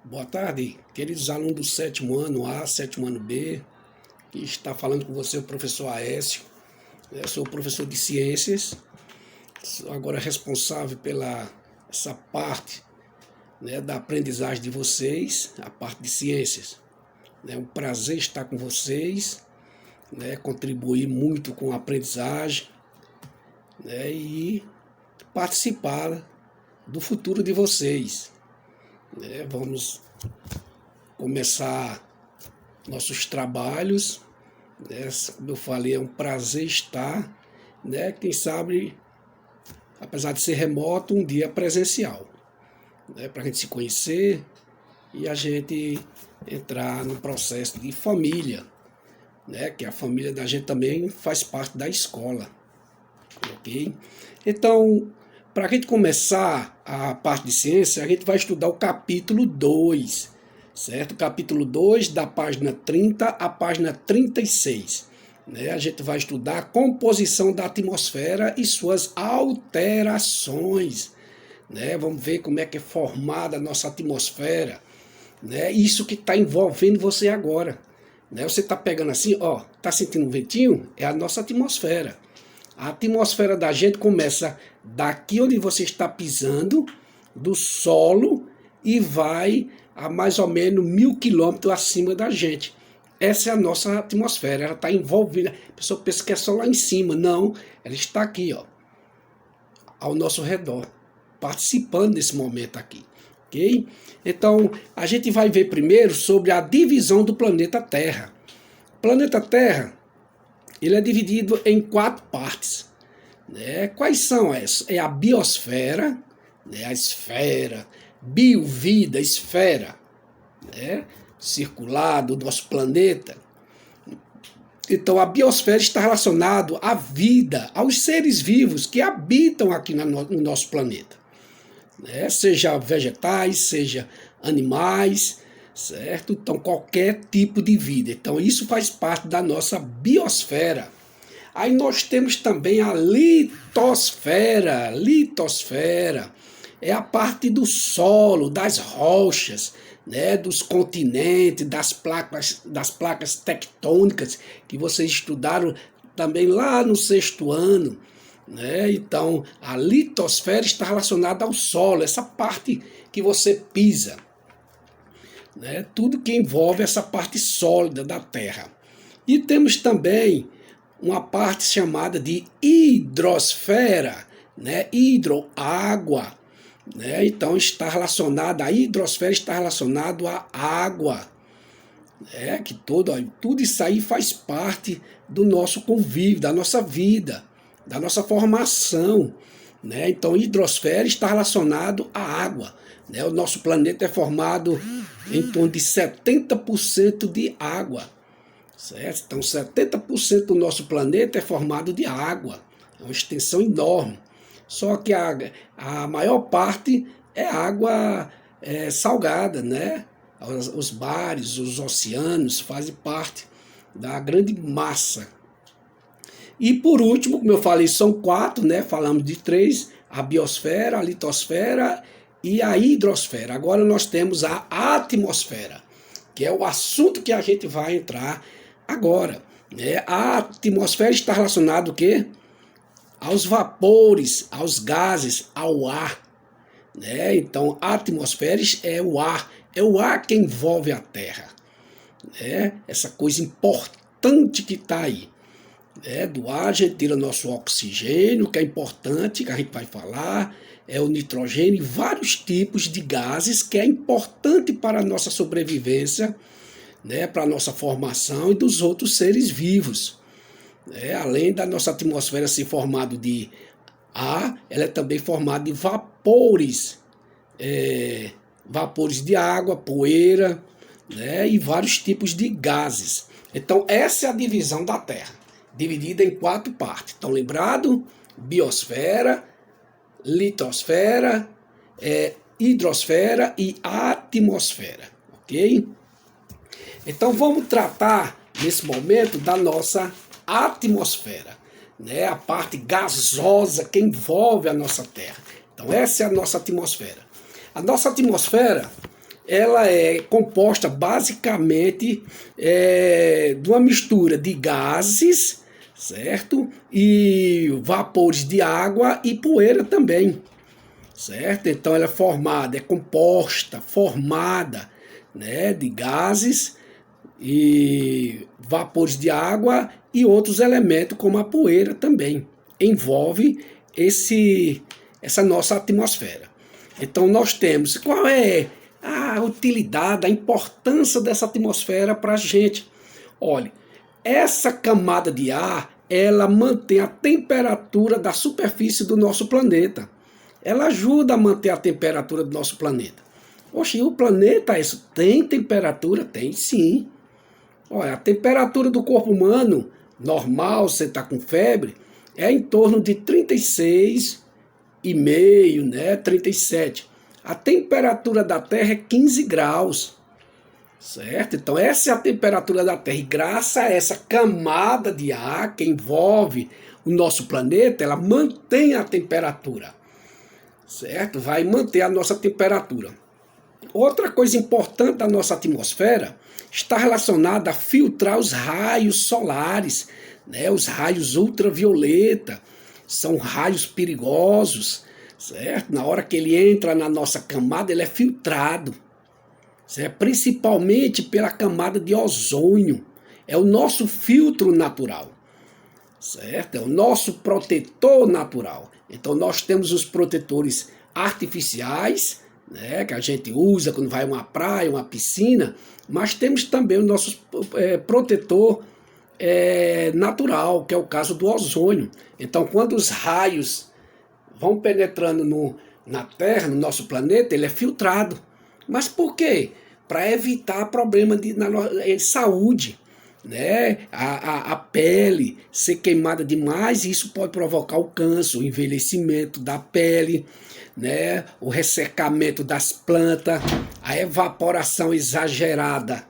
Boa tarde, queridos alunos do sétimo ano A, sétimo ano B, que está falando com você o professor Aécio. Eu sou professor de ciências, sou agora responsável pela essa parte, da aprendizagem de vocês, a parte de ciências. É um prazer estar com vocês, contribuir muito com a aprendizagem, e participar do futuro de vocês. Vamos começar nossos trabalhos, como eu falei, é um prazer estar, quem sabe, apesar de ser remoto, um dia presencial, para a gente se conhecer e a gente entrar no processo de família, que a família da gente também faz parte da escola, ok? Então, para a gente começar a parte de ciência, a gente vai estudar o capítulo 2, certo? Capítulo 2, da página 30 à página 36. A gente vai estudar a composição da atmosfera e suas alterações. Vamos ver como é que é formada a nossa atmosfera. Isso que está envolvendo você agora. Você está pegando assim, ó, está sentindo um ventinho? É a nossa atmosfera. A atmosfera da gente começa daqui onde você está pisando, do solo, e vai a mais ou menos 1.000 quilômetros acima da gente. Essa é a nossa atmosfera, ela está envolvida. A pessoa pensa que é só lá em cima. Não, ela está aqui, ó, ao nosso redor, participando desse momento aqui. Ok? Então, a gente vai ver primeiro sobre a divisão do planeta Terra. O planeta Terra, ele é dividido em 4 partes. Quais são essas? É a biosfera, a esfera, biovida, esfera, circular do nosso planeta. Então, a biosfera está relacionada à vida, aos seres vivos que habitam aqui no nosso planeta. Seja vegetais, seja animais, certo? Então, qualquer tipo de vida. Então, isso faz parte da nossa biosfera. Aí nós temos também a litosfera. Litosfera é a parte do solo, das rochas, dos continentes, das placas tectônicas que vocês estudaram também lá no 6º ano. Então, a litosfera está relacionada ao solo, essa parte que você pisa. Tudo que envolve essa parte sólida da Terra. E temos também uma parte chamada de hidrosfera, hidro, água. Então está relacionada, a hidrosfera está relacionada à água. Que tudo isso aí faz parte do nosso convívio, da nossa vida, da nossa formação. Então, hidrosfera está relacionado à água. O nosso planeta é formado em torno de 70% de água. Certo? Então, 70% do nosso planeta é formado de água. É uma extensão enorme. Só que a maior parte é água salgada, Os mares, os oceanos fazem parte da grande massa. E por último, como eu falei, são 4, Falamos de 3, a biosfera, a litosfera e a hidrosfera. Agora nós temos a atmosfera, que é o assunto que a gente vai entrar agora. A atmosfera está relacionada o quê? Aos vapores, aos gases, ao ar. Então, a atmosfera é o ar que envolve a Terra. Essa coisa importante que está aí. Do ar a gente tira nosso oxigênio, que é importante, que a gente vai falar, o nitrogênio e vários tipos de gases que é importante para a nossa sobrevivência, para a nossa formação e dos outros seres vivos. Além da nossa atmosfera ser formada de ar, ela é também formada de vapores, vapores de água, poeira, e vários tipos de gases. Então, essa é a divisão da Terra, dividida em 4 partes. Então, lembrado? Biosfera, litosfera, hidrosfera e atmosfera. Ok? Então, vamos tratar, nesse momento, da nossa atmosfera. A parte gasosa que envolve a nossa Terra. Então, essa é a nossa atmosfera. A nossa atmosfera, ela é composta basicamente de uma mistura de gases, certo? E vapores de água e poeira também, certo? Então ela é composta, formada, né, de gases e vapores de água e outros elementos como a poeira também. Envolve essa nossa atmosfera. Então nós temos, qual é a utilidade, a importância dessa atmosfera para a gente? Olha, essa camada de ar, ela mantém a temperatura da superfície do nosso planeta. Ela ajuda a manter a temperatura do nosso planeta. Oxe, e o planeta, isso tem temperatura? Tem sim. Olha, a temperatura do corpo humano, normal, você está com febre, é em torno de 36,5, né, 37. A temperatura da Terra é 15 graus, certo? Então essa é a temperatura da Terra. E graças a essa camada de ar que envolve o nosso planeta, ela mantém a temperatura, certo? Vai manter a nossa temperatura. Outra coisa importante da nossa atmosfera está relacionada a filtrar os raios solares, né? Os raios ultravioleta, são raios perigosos, certo? Na hora que ele entra na nossa camada, ele é filtrado, certo? Principalmente pela camada de ozônio. É o nosso filtro natural, certo? É o nosso protetor natural. Então nós temos os protetores artificiais, né, que a gente usa quando vai a uma praia, uma piscina, mas temos também o nosso protetor natural, que é o caso do ozônio. Então, quando os raios vão penetrando na Terra, no nosso planeta, ele é filtrado. Mas por quê? Para evitar problema de saúde, né? A pele ser queimada demais, isso pode provocar o câncer, o envelhecimento da pele, né? O ressecamento das plantas, a evaporação exagerada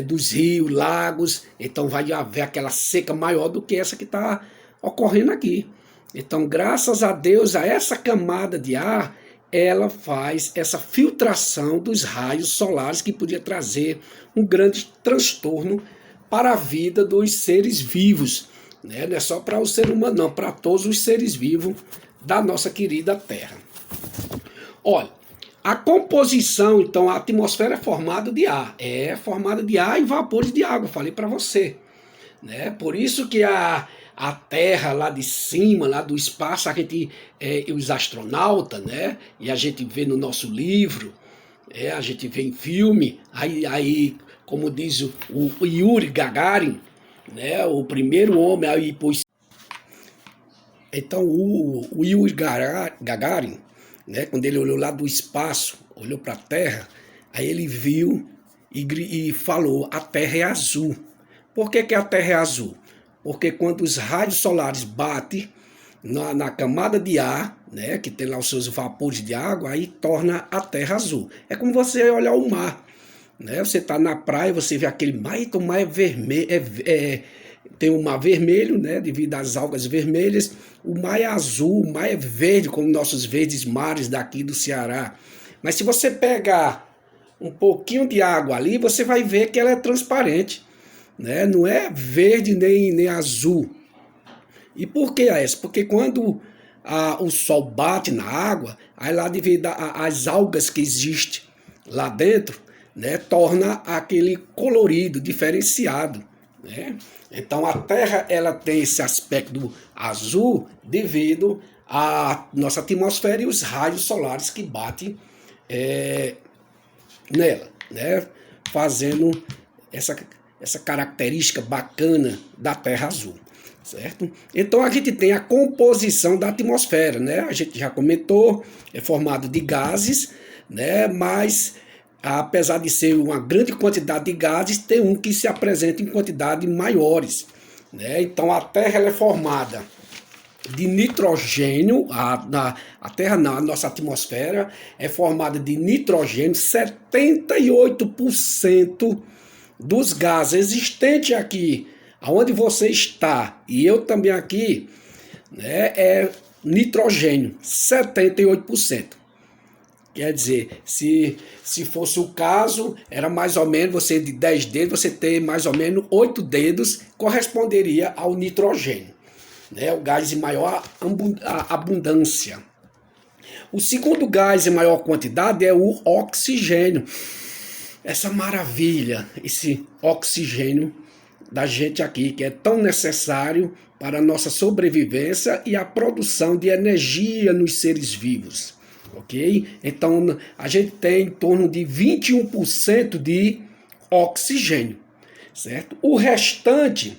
dos rios, lagos. Então vai haver aquela seca maior do que essa que está ocorrendo aqui. Então, graças a Deus, a essa camada de ar, ela faz essa filtração dos raios solares que podia trazer um grande transtorno para a vida dos seres vivos, né? Não é só para o ser humano, não, para todos os seres vivos da nossa querida Terra. Olha, a composição, então, a atmosfera é formada de ar. É formada de ar e vapores de água, falei para você, né? Por isso que a Terra lá de cima, lá do espaço, a gente, os astronautas, né? E a gente vê no nosso livro, a gente vê em filme, aí como diz o Yuri Gagarin, né? O primeiro homem a ir para o espaço. Então o Yuri Gagarin, né? Quando ele olhou lá do espaço, olhou para a Terra, aí ele viu e falou: a Terra é azul. Por que a Terra é azul? Porque quando os raios solares batem na camada de ar, né, que tem lá os seus vapores de água, aí torna a Terra azul. É como você olhar o mar, né? Você está na praia, você vê aquele mar, então o mar é vermelho, tem o mar vermelho, né, devido às algas vermelhas. O mar é azul, o mar é verde, como nossos verdes mares daqui do Ceará. Mas se você pegar um pouquinho de água ali, você vai ver que ela é transparente, né? Não é verde nem azul. E por que é isso? Porque quando o sol bate na água, aí lá devido às algas que existem lá dentro, né, torna aquele colorido diferenciado, né? Então a Terra ela tem esse aspecto azul devido à nossa atmosfera e os raios solares que batem nela, né, fazendo essa característica bacana da Terra azul, certo? Então a gente tem a composição da atmosfera, né? A gente já comentou, é formado de gases, né? Mas apesar de ser uma grande quantidade de gases, tem um que se apresenta em quantidades maiores, né? Então a Terra ela é formada de nitrogênio, a Terra não, a nossa atmosfera é formada de nitrogênio, 78% dos gases existentes aqui, aonde você está, e eu também aqui, né, é nitrogênio, 78%. Quer dizer, se fosse o caso, era mais ou menos, você de 10 dedos, você ter mais ou menos 8 dedos, corresponderia ao nitrogênio, né? O gás em maior abundância. O segundo gás em maior quantidade é o oxigênio. Essa maravilha, esse oxigênio da gente aqui, que é tão necessário para a nossa sobrevivência e a produção de energia nos seres vivos. Ok? Então, a gente tem em torno de 21% de oxigênio, certo? O restante,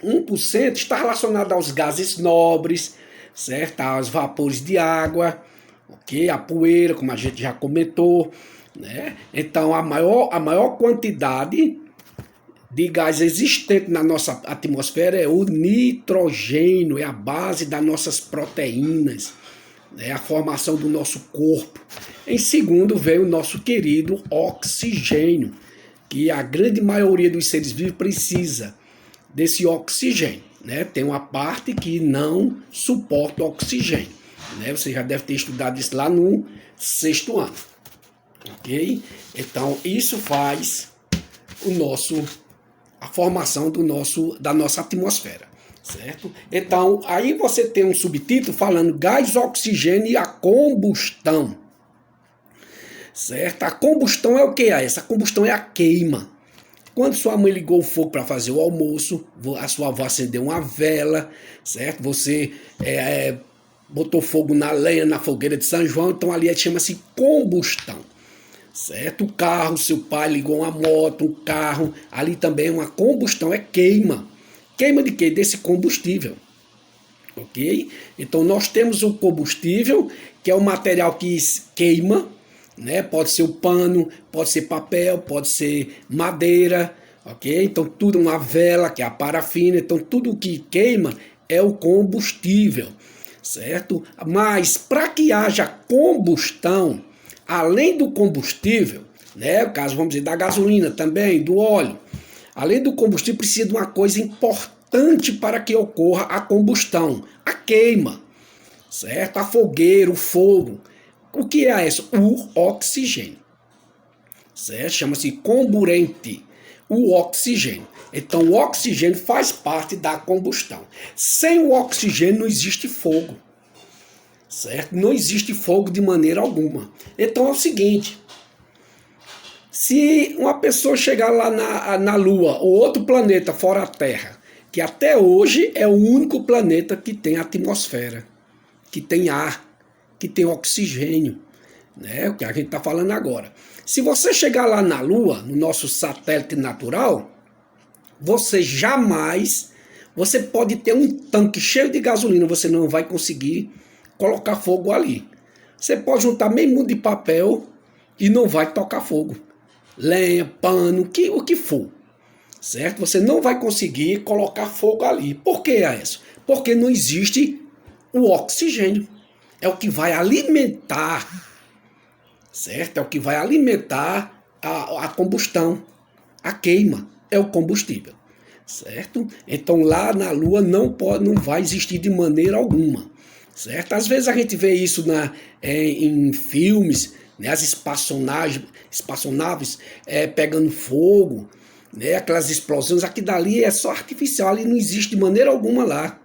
1%, está relacionado aos gases nobres, certo? Aos vapores de água, ok? A poeira, como a gente já comentou, né? Então, a maior quantidade de gás existente na nossa atmosfera é o nitrogênio, é a base das nossas proteínas, é a formação do nosso corpo. Em segundo veio o nosso querido oxigênio, que a grande maioria dos seres vivos precisa desse oxigênio, né? Tem uma parte que não suporta oxigênio, né? Você já deve ter estudado isso lá no 6º ano, ok? Então isso faz a formação da nossa atmosfera. Certo? Então, aí você tem um subtítulo falando gás, oxigênio e a combustão. Certo? A combustão é o que é essa? A combustão é a queima. Quando sua mãe ligou o fogo para fazer o almoço, a sua avó acendeu uma vela, certo? Você botou fogo na lenha, na fogueira de São João, então ali chama-se combustão. Certo? O carro, seu pai ligou uma moto, um carro, ali também é uma combustão, é queima. Queima de quê? Desse combustível, ok? Então nós temos o combustível, que é o material que queima, né? Pode ser o pano, pode ser papel, pode ser madeira, ok? Então tudo, uma vela, que é a parafina, então tudo que queima é o combustível, certo? Mas para que haja combustão, além do combustível, né? No caso, vamos dizer, da gasolina também, do óleo, além do combustível, precisa de uma coisa importante para que ocorra a combustão, a queima, certo? A fogueira, o fogo. O que é isso? O oxigênio, certo? Chama-se comburente, o oxigênio. Então, o oxigênio faz parte da combustão. Sem o oxigênio não existe fogo, certo? Não existe fogo de maneira alguma. Então, é o seguinte... Se uma pessoa chegar lá na Lua ou outro planeta fora a Terra, que até hoje é o único planeta que tem atmosfera, que tem ar, que tem oxigênio, né? O que a gente está falando agora. Se você chegar lá na Lua, no nosso satélite natural, você pode ter um tanque cheio de gasolina, você não vai conseguir colocar fogo ali. Você pode juntar meio mundo de papel e não vai tocar fogo. Lenha, pano, o que for, certo? Você não vai conseguir colocar fogo ali. Por que é isso? Porque não existe o oxigênio. É o que vai alimentar, certo? É o que vai alimentar a combustão, a queima, é o combustível, certo? Então lá na Lua não vai existir de maneira alguma, certo? Às vezes a gente vê isso em filmes, né, as espaçonaves pegando fogo, né, aquelas explosões, aqui dali é só artificial, ali não existe de maneira alguma lá.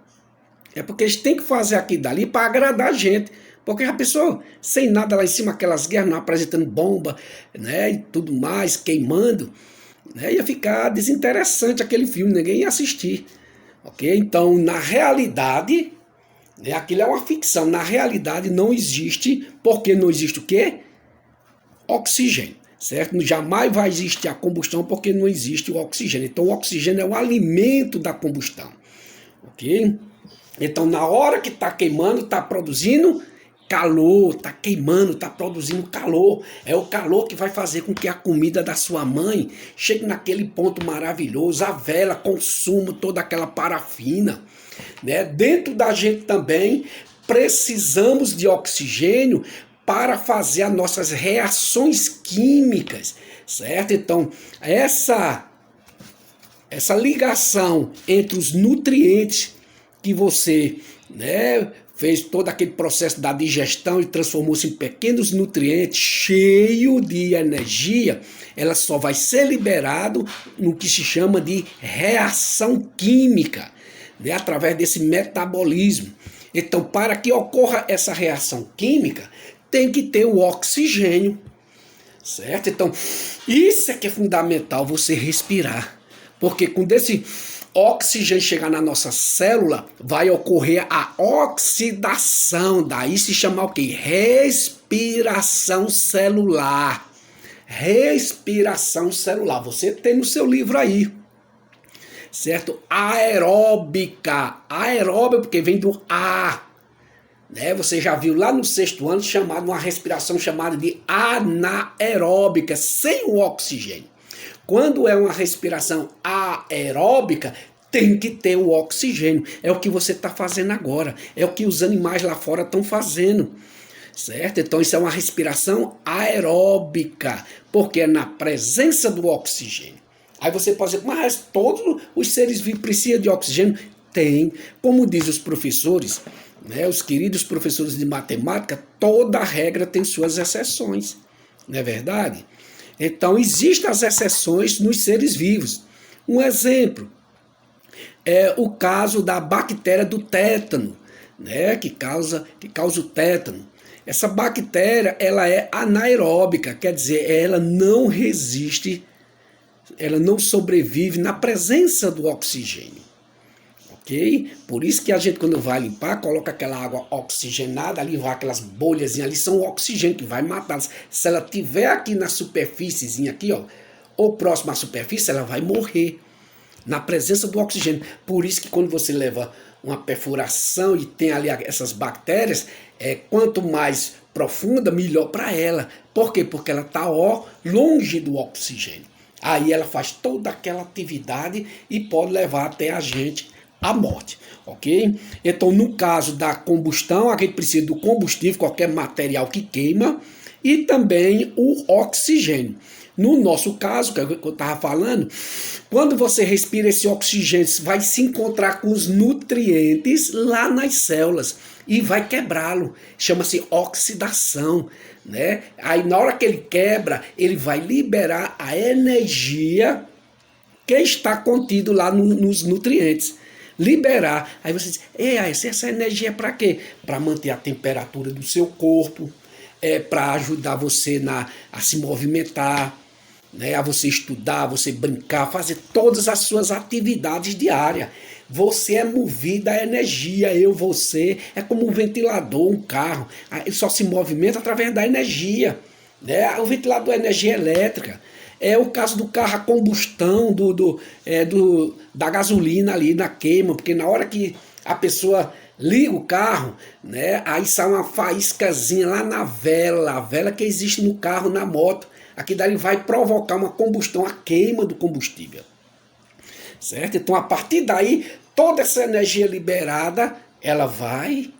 É porque eles têm que fazer aqui dali para agradar a gente, porque a pessoa sem nada lá em cima, aquelas guerras, não apresentando bomba, né, e tudo mais, queimando, né, ia ficar desinteressante aquele filme, ninguém ia assistir, ok? Então, na realidade, né, aquilo é uma ficção, na realidade não existe, porque não existe o quê? Oxigênio, certo? Jamais vai existir a combustão porque não existe o oxigênio. Então o oxigênio é o alimento da combustão, ok? Então na hora que está queimando, está produzindo calor, está queimando, está produzindo calor. É o calor que vai fazer com que a comida da sua mãe chegue naquele ponto maravilhoso, a vela consuma toda aquela parafina, né? Dentro da gente também precisamos de oxigênio para fazer as nossas reações químicas, certo? Então, essa ligação entre os nutrientes que você, né, fez todo aquele processo da digestão e transformou-se em pequenos nutrientes cheio de energia, ela só vai ser liberado no que se chama de reação química, né, através desse metabolismo. Então, para que ocorra essa reação química, tem que ter o oxigênio, certo? Então, isso é que é fundamental, você respirar, porque quando esse oxigênio chegar na nossa célula, vai ocorrer a oxidação, daí se chama o quê? Respiração celular. Respiração celular, você tem no seu livro aí, certo? Aeróbica, aeróbica porque vem do A, né? Você já viu lá no 6º ano chamado uma respiração chamada de anaeróbica, sem o oxigênio. Quando é uma respiração aeróbica, tem que ter o oxigênio. É o que você está fazendo agora, é o que os animais lá fora estão fazendo. Certo? Então isso é uma respiração aeróbica, porque é na presença do oxigênio. Aí você pode dizer, mas todos os seres vivos precisam de oxigênio? Tem. Como dizem os professores, né, os queridos professores de matemática, toda regra tem suas exceções. Não é verdade? Então existem as exceções nos seres vivos. Um exemplo é o caso da bactéria do tétano, né, que causa o tétano. Essa bactéria, ela é anaeróbica, quer dizer, ela não resiste, ela não sobrevive na presença do oxigênio, ok? Por isso que a gente, quando vai limpar, coloca aquela água oxigenada, ali vai aquelas bolhas, ali são o oxigênio que vai matá-las. Se ela tiver aqui na superfície, aqui, ó, ou próximo à superfície, ela vai morrer na presença do oxigênio. Por isso que quando você leva uma perfuração e tem ali essas bactérias, quanto mais profunda, melhor para ela. Por quê? Porque ela está longe do oxigênio. Aí ela faz toda aquela atividade e pode levar até a gente à morte, ok? Então, no caso da combustão, a gente precisa do combustível, qualquer material que queima, e também o oxigênio. No nosso caso, que eu estava falando, quando você respira esse oxigênio, vai se encontrar com os nutrientes lá nas células e vai quebrá-lo. Chama-se oxidação, né? Aí na hora que ele quebra, ele vai liberar a energia que está contido lá nos nutrientes. Liberar. Aí você diz, essa energia é para quê? Para manter a temperatura do seu corpo, para ajudar você a se movimentar, né, a você estudar, você brincar, fazer todas as suas atividades diárias. Você é movido à energia, você é como um ventilador, um carro, ele só se movimenta através da energia, né? O ventilador é energia elétrica. É o caso do carro a combustão, da gasolina ali na queima, porque na hora que a pessoa liga o carro, né, aí sai uma faíscazinha lá na vela, a vela que existe no carro, na moto. Aqui daí vai provocar uma combustão, a queima do combustível. Certo? Então, a partir daí, toda essa energia liberada, ela vai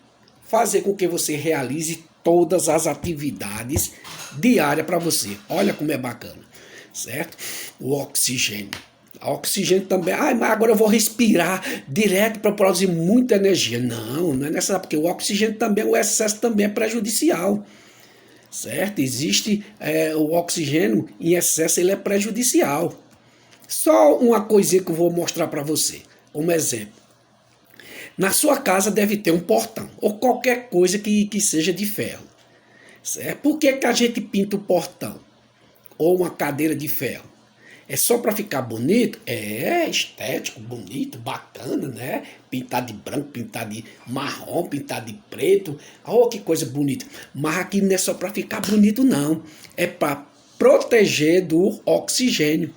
fazer com que você realize todas as atividades diárias para você. Olha como é bacana. Certo? O oxigênio. O oxigênio também, mas agora eu vou respirar direto para produzir muita energia. Não é necessário, porque o oxigênio também, o excesso também é prejudicial. Certo? Existe o oxigênio em excesso, ele é prejudicial. Só uma coisinha que eu vou mostrar para você, como exemplo. Na sua casa deve ter um portão, ou qualquer coisa que seja de ferro. Certo? Por que a gente pinta o portão? Ou uma cadeira de ferro? É só para ficar bonito? É estético, bonito, bacana, né? Pintar de branco, pintar de marrom, pintar de preto. Oh, que coisa bonita. Mas aqui não é só para ficar bonito, não. É para proteger do oxigênio.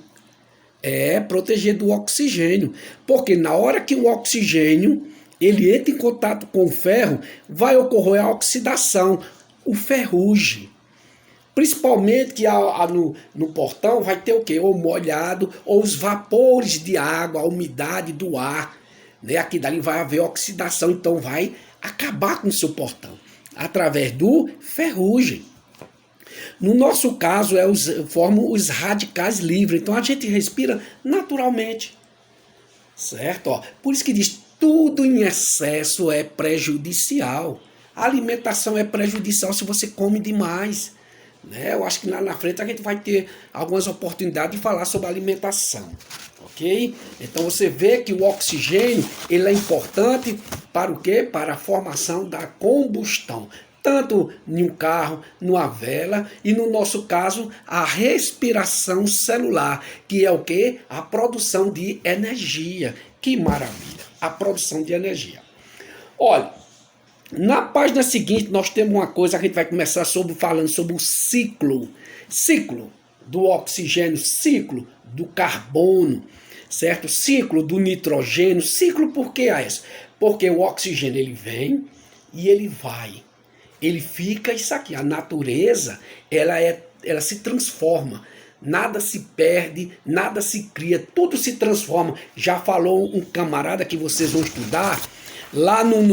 Proteger do oxigênio. Porque na hora que o oxigênio ele entra em contato com o ferro, vai ocorrer a oxidação, o ferrugem. Principalmente que no portão vai ter o quê? Ou molhado, ou os vapores de água, a umidade do ar. Né? Aqui dali vai haver oxidação, então vai acabar com o seu portão. Através do ferrugem. No nosso caso, formam os radicais livres. Então a gente respira naturalmente. Certo? Por isso que diz, tudo em excesso é prejudicial. A alimentação é prejudicial se você come demais. Né? Eu acho que lá na frente a gente vai ter algumas oportunidades de falar sobre alimentação. Ok? Então você vê que o oxigênio ele é importante para o quê? Para a formação da combustão. Tanto em um carro, numa vela e no nosso caso a respiração celular, que é o quê? A produção de energia. Que maravilha! A produção de energia. Olha, na página seguinte nós temos uma coisa, a gente vai começar falando sobre o ciclo do oxigênio, ciclo do carbono, certo? Ciclo do nitrogênio, ciclo por que é isso? Porque o oxigênio ele vem e ele vai, ele fica isso aqui, a natureza ela se transforma. Nada se perde, nada se cria, tudo se transforma. Já falou um camarada que vocês vão estudar lá no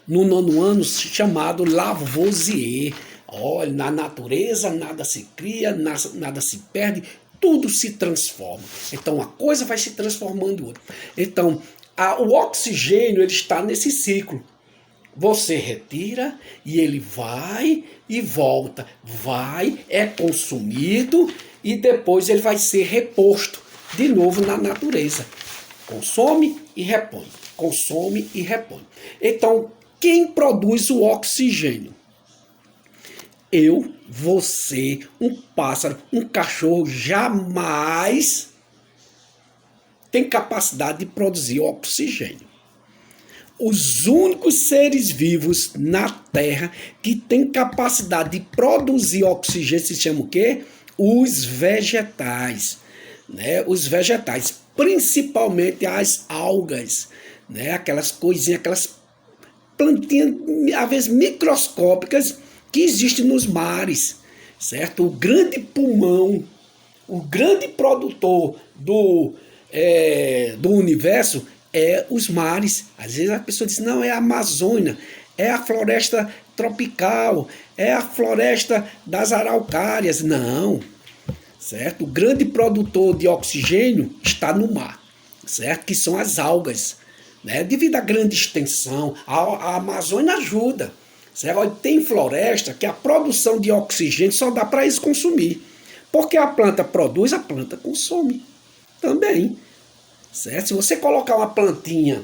nono ano, chamado Lavoisier. Olha, na natureza nada se cria, nada se perde, tudo se transforma. Então uma coisa vai se transformando em outra. Então o oxigênio ele está nesse ciclo. Você retira e ele vai e volta, vai, é consumido e depois ele vai ser reposto de novo na natureza. Consome e repõe, consome e repõe. Então, quem produz o oxigênio? Eu, você, um pássaro, um cachorro jamais tem capacidade de produzir oxigênio. Os únicos seres vivos na Terra que têm capacidade de produzir oxigênio se chamam o quê? Os vegetais. Né? Os vegetais, principalmente as algas, né? Aquelas coisinhas, aquelas plantinhas, às vezes microscópicas, que existem nos mares. Certo? O grande pulmão, o grande produtor do universo os mares. Às vezes a pessoa diz, não, é a Amazônia, é a floresta tropical, é a floresta das araucárias. Não, certo? O grande produtor de oxigênio está no mar, certo? Que são as algas, né? Devido à grande extensão, a Amazônia ajuda, certo? Olha, tem floresta que a produção de oxigênio só dá para eles consumir, porque a planta produz, a planta consome também. Certo? Se você colocar uma plantinha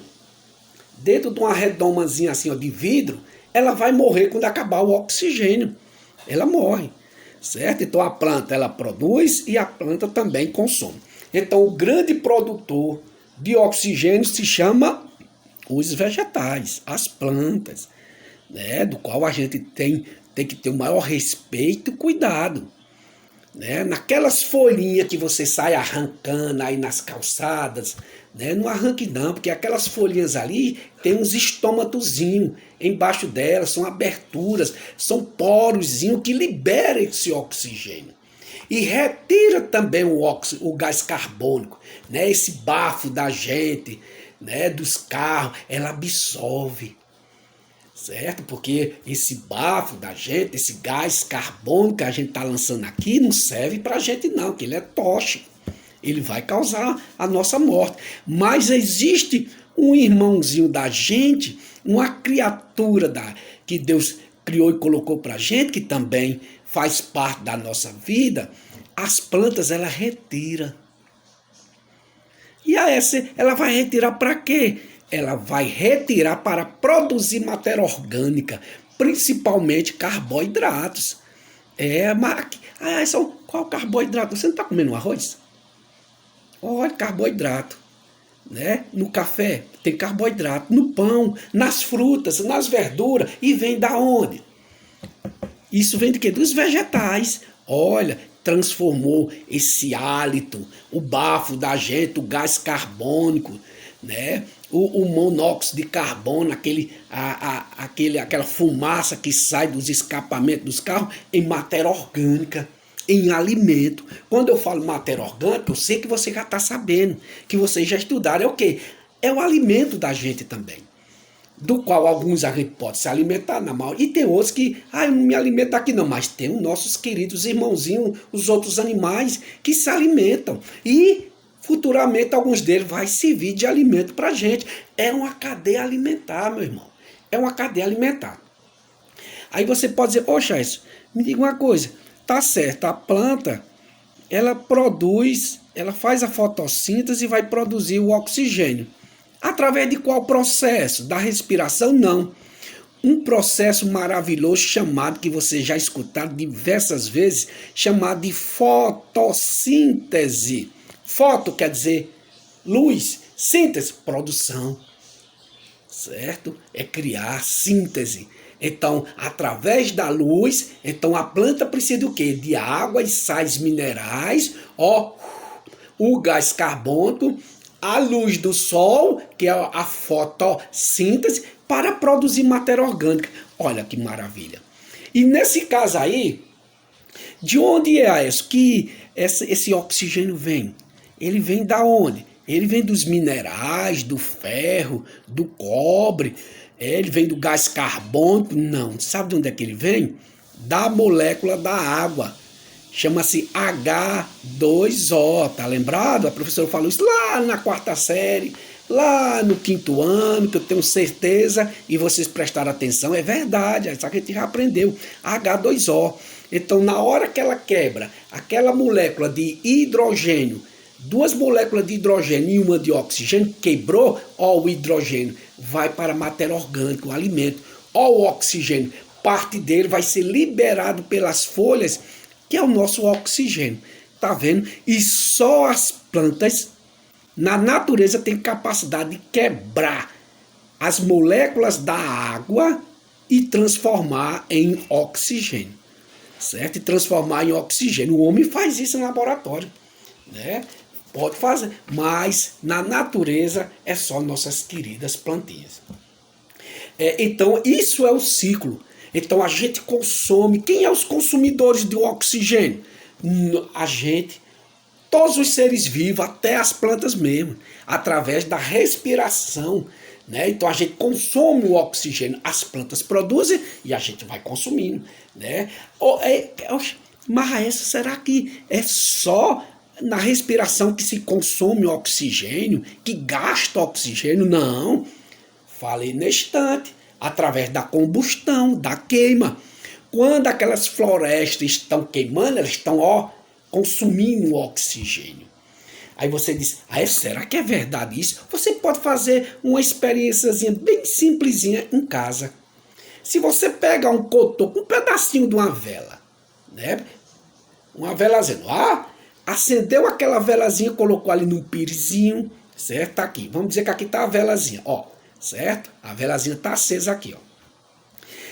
dentro de uma redomazinha assim, ó, de vidro, ela vai morrer quando acabar o oxigênio. Ela morre. Certo? Então a planta ela produz e a planta também consome. Então o grande produtor de oxigênio se chama os vegetais, as plantas, né? Do qual a gente tem que ter o maior respeito e cuidado. Né? Naquelas folhinhas que você sai arrancando aí nas calçadas, né? Não arranque não, porque aquelas folhinhas ali tem uns estômatozinhos embaixo delas, são aberturas, são porozinhos que liberam esse oxigênio. E retira também o gás carbônico, né? Esse bafo da gente, né? Dos carros, ela absorve. Certo? Porque esse bafo da gente, esse gás carbônico que a gente está lançando aqui, não serve para a gente não, porque ele é tóxico. Ele vai causar a nossa morte. Mas existe um irmãozinho da gente, uma criatura que Deus criou e colocou para a gente, que também faz parte da nossa vida. As plantas, ela retira. E ela vai retirar para quê? Ela vai retirar para produzir matéria orgânica, principalmente carboidratos. Qual carboidrato? Você não está comendo arroz? Olha, carboidrato. Né? No café tem carboidrato, no pão, nas frutas, nas verduras. E vem da onde? Isso vem de quê? Dos vegetais. Olha, transformou esse hálito, o bafo da gente, o gás carbônico, né? O monóxido de carbono, aquela fumaça que sai dos escapamentos dos carros, em matéria orgânica, em alimento. Quando eu falo matéria orgânica, eu sei que você já está sabendo, que vocês já estudaram. É o quê? É o alimento da gente também, do qual alguns a gente pode se alimentar na mão, e tem outros que, eu não me alimento aqui não, mas tem os nossos queridos irmãozinhos, os outros animais que se alimentam. E futuramente alguns deles vai servir de alimento para a gente. É uma cadeia alimentar, meu irmão. É uma cadeia alimentar. Aí você pode dizer, poxa, isso, me diga uma coisa, tá certo, a planta, ela produz, ela faz a fotossíntese e vai produzir o oxigênio. Através de qual processo? Da respiração? Não. Um processo maravilhoso chamado, que você já escutaram diversas vezes, chamado de fotossíntese. Foto quer dizer luz, síntese, produção, certo? É criar síntese. Então, através da luz, então a planta precisa do quê? De água e sais minerais, o gás carbônico, a luz do sol, que é a fotossíntese, para produzir matéria orgânica. Olha que maravilha. E nesse caso aí, de onde é isso que esse oxigênio vem? Ele vem da onde? Ele vem dos minerais, do ferro, do cobre, ele vem do gás carbônico? Não. Sabe de onde é que ele vem? Da molécula da água. Chama-se H2O, tá lembrado? A professora falou isso lá na 4ª série, lá no 5º ano, que eu tenho certeza, e vocês prestaram atenção, é verdade, isso que a gente já aprendeu, H2O. Então, na hora que ela quebra aquela molécula de hidrogênio, 2 moléculas de hidrogênio e uma de oxigênio, quebrou, o hidrogênio vai para a matéria orgânica, o alimento, o oxigênio, parte dele vai ser liberado pelas folhas, que é o nosso oxigênio, tá vendo? E só as plantas na natureza têm capacidade de quebrar as moléculas da água e transformar em oxigênio, certo? E transformar em oxigênio. O homem faz isso no laboratório, né? Pode fazer, mas na natureza é só nossas queridas plantinhas. Então, isso é o ciclo. Então, a gente consome. Quem é os consumidores do oxigênio? A gente, todos os seres vivos, até as plantas mesmo, através da respiração, né? Então, a gente consome o oxigênio, as plantas produzem e a gente vai consumindo, né? Mas será que é só na respiração que se consome o oxigênio, que gasta oxigênio? Não. Falei no instante, através da combustão, da queima. Quando aquelas florestas estão queimando, elas estão consumindo oxigênio. Aí você diz, será que é verdade isso? Você pode fazer uma experiênciazinha bem simplesinha em casa. Se você pega um cotoco, um pedacinho de uma vela, né? Uma velazinha, acendeu aquela velazinha, colocou ali num pirizinho, certo? Tá aqui. Vamos dizer que aqui tá a velazinha, certo? A velazinha tá acesa aqui,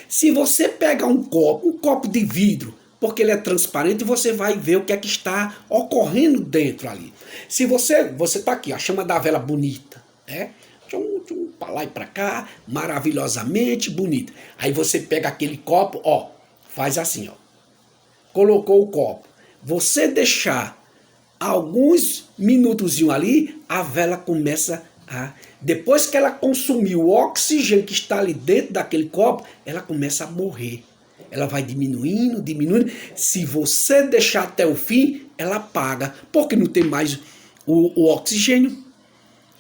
Se você pega um copo de vidro, porque ele é transparente, você vai ver o que é que está ocorrendo dentro ali. Se você tá aqui, a chama da vela bonita, né? Para lá e para cá, maravilhosamente bonita. Aí você pega aquele copo, faz assim, colocou o copo. Você deixar alguns minutos ali, a vela começa a... Depois que ela consumiu o oxigênio que está ali dentro daquele copo, ela começa a morrer. Ela vai diminuindo, diminuindo. Se você deixar até o fim, ela apaga, porque não tem mais o oxigênio,